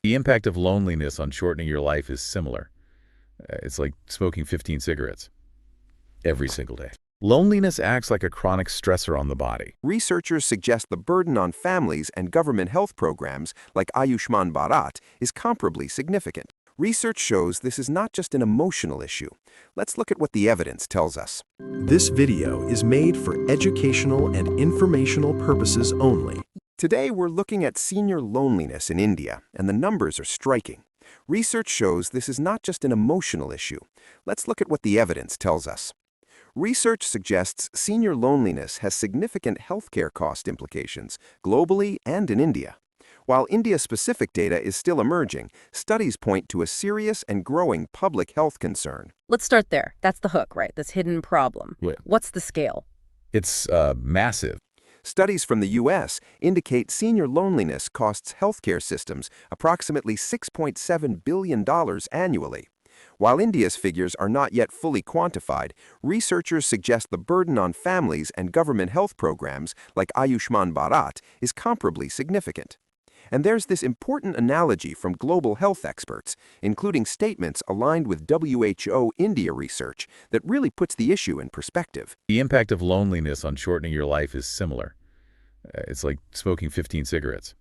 The impact of loneliness on shortening your life is similar. It's like smoking 15 cigarettes every single day. Loneliness acts like a chronic stressor on the body. Researchers suggest the burden on families and government health programs like Ayushman Bharat is comparably significant. Research shows this is not just an emotional issue. Let's look at what the evidence tells us. This video is made for educational and informational purposes only. Today, we're looking at senior loneliness in India, and the numbers are striking. Research shows this is not just an emotional issue. Let's look at what the evidence tells us. Research suggests senior loneliness has significant healthcare cost implications, globally and in India. While India-specific data is still emerging, studies point to a serious and growing public health concern. Let's start there. That's the hook, right? This hidden problem. Yeah. What's the scale? It's massive. Studies from the U.S. indicate senior loneliness costs healthcare systems approximately $6.7 billion annually. While India's figures are not yet fully quantified, researchers suggest the burden on families and government health programs like Ayushman Bharat is comparably significant. And there's this important analogy from global health experts, including statements aligned with WHO India research that really puts the issue in perspective. The impact of loneliness on shortening your life is similar. It's like smoking 15 cigarettes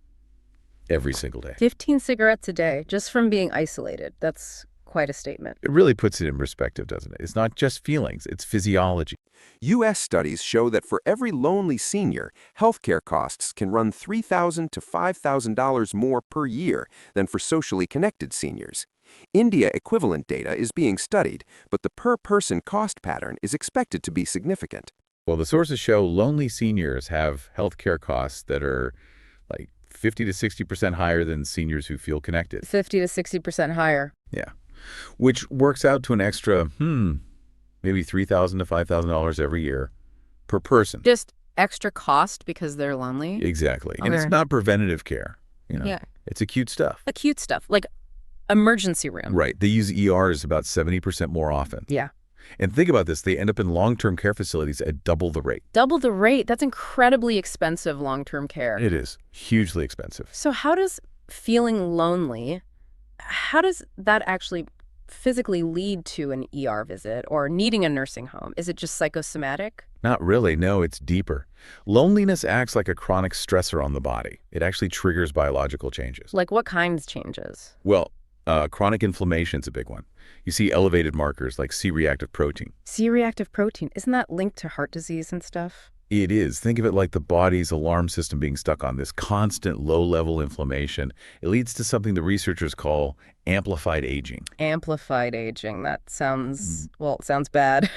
every single day. 15 cigarettes a day, just from being isolated. That's quite a statement. It really puts it in perspective, doesn't it? It's not just feelings, it's physiology. U.S. studies show that for every lonely senior, healthcare costs can run $3,000 to $5,000 more per year than for socially connected seniors. India equivalent data is being studied, but the per-person cost pattern is expected to be significant. Well, the sources show lonely seniors have healthcare costs that are like 50 to 60% higher than seniors who feel connected. 50 to 60% higher. Yeah. Which works out to an extra, maybe $3,000 to $5,000 every year per person. Just extra cost because they're lonely? Exactly. And it's not preventative care, Yeah. It's acute stuff. Acute stuff, like emergency room. Right. They use ERs about 70% more often. Yeah. And think about this. They end up in long-term care facilities at double the rate. Double the rate. That's incredibly expensive long-term care. It is hugely expensive. So how does feeling lonely, how does that actually physically lead to an ER visit or needing a nursing home? Is it just psychosomatic? Not really. No, it's deeper. Loneliness acts like a chronic stressor on the body. It actually triggers biological changes. Like what kinds changes? Well, chronic inflammation is a big one. You see elevated markers like C-reactive protein. C-reactive protein, isn't that linked to heart disease and stuff? It is. Think of it like the body's alarm system being stuck on this constant low-level inflammation. It leads to something the researchers call amplified aging. Amplified aging. That sounds, well, it sounds bad.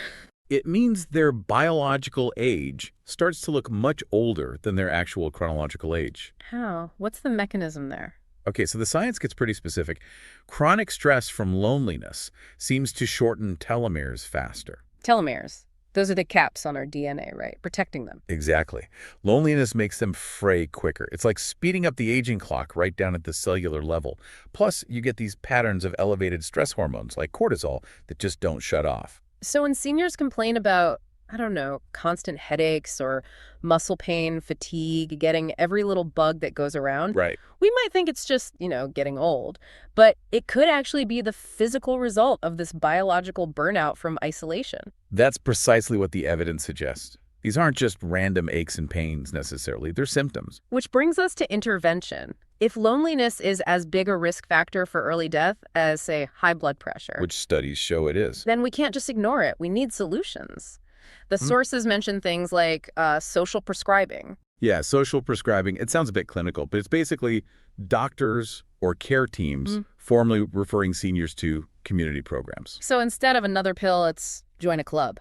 It means their biological age starts to look much older than their actual chronological age. How? What's the mechanism there? Okay, so the science gets pretty specific. Chronic stress from loneliness seems to shorten telomeres faster. Telomeres. Those are the caps on our DNA, right? Protecting them. Exactly. Loneliness makes them fray quicker. It's like speeding up the aging clock right down at the cellular level. Plus, you get these patterns of elevated stress hormones like cortisol that just don't shut off. So when seniors complain about, I don't know, constant headaches or muscle pain, fatigue, getting every little bug that goes around, Right. we might think it's just, getting old. But it could actually be the physical result of this biological burnout from isolation. That's precisely what the evidence suggests. These aren't just random aches and pains necessarily. They're symptoms. Which brings us to intervention. If loneliness is as big a risk factor for early death as, say, high blood pressure, Which studies show it is. then we can't just ignore it. We need solutions. The sources mention things like social prescribing. Yeah, social prescribing. It sounds a bit clinical, but it's basically doctors or care teams formally referring seniors to community programs. So instead of another pill, it's join a club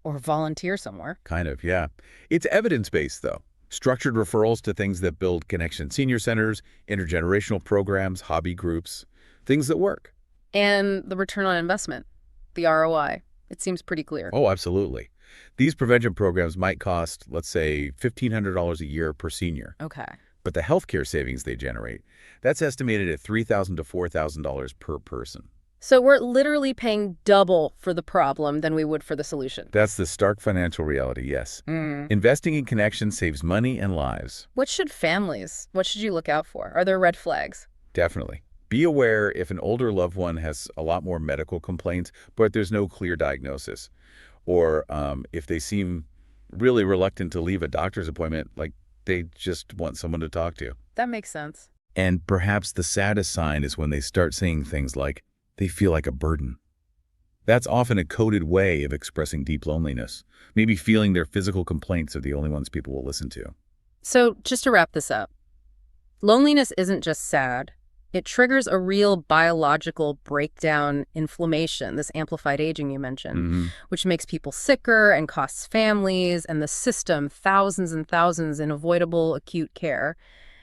or volunteer somewhere. Kind of, yeah. It's evidence-based, though. Structured referrals to things that build connection. Senior centers, intergenerational programs, hobby groups, things that work. And the return on investment, the ROI, it seems pretty clear. Oh, absolutely. These prevention programs might cost, let's say, $1,500 a year per senior. Okay. But the healthcare savings they generate, that's estimated at $3,000 to $4,000 per person. So we're literally paying double for the problem than we would for the solution. That's the stark financial reality, yes. Investing in connection saves money and lives. What should you look out for? Are there red flags? Definitely. Be aware if an older loved one has a lot more medical complaints, but there's no clear diagnosis. Or if they seem really reluctant to leave a doctor's appointment, like they just want someone to talk to. That makes sense. And perhaps the saddest sign is when they start saying things like, they feel like a burden. That's often a coded way of expressing deep loneliness. Maybe feeling their physical complaints are the only ones people will listen to. So just to wrap this up, loneliness isn't just sad. It triggers a real biological breakdown, inflammation, this amplified aging you mentioned, which makes people sicker and costs families and the system thousands and thousands in avoidable acute care.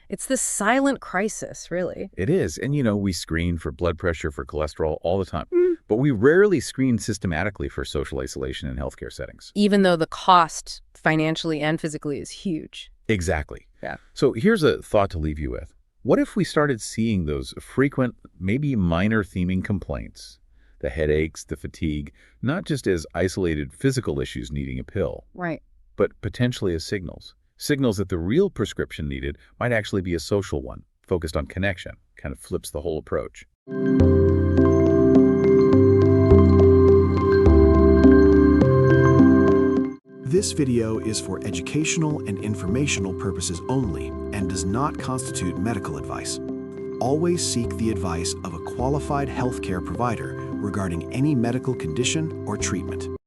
It's this silent crisis, really. It is. And, we screen for blood pressure, for cholesterol all the time. But we rarely screen systematically for social isolation in healthcare settings. Even though the cost, financially and physically, is huge. Exactly. Yeah. So here's a thought to leave you with. What if we started seeing those frequent, maybe minor theming complaints, the headaches, the fatigue, not just as isolated physical issues needing a pill, Right. but potentially as signals that the real prescription needed might actually be a social one, focused on connection, kind of flips the whole approach. This video is for educational and informational purposes only and does not constitute medical advice. Always seek the advice of a qualified healthcare provider regarding any medical condition or treatment.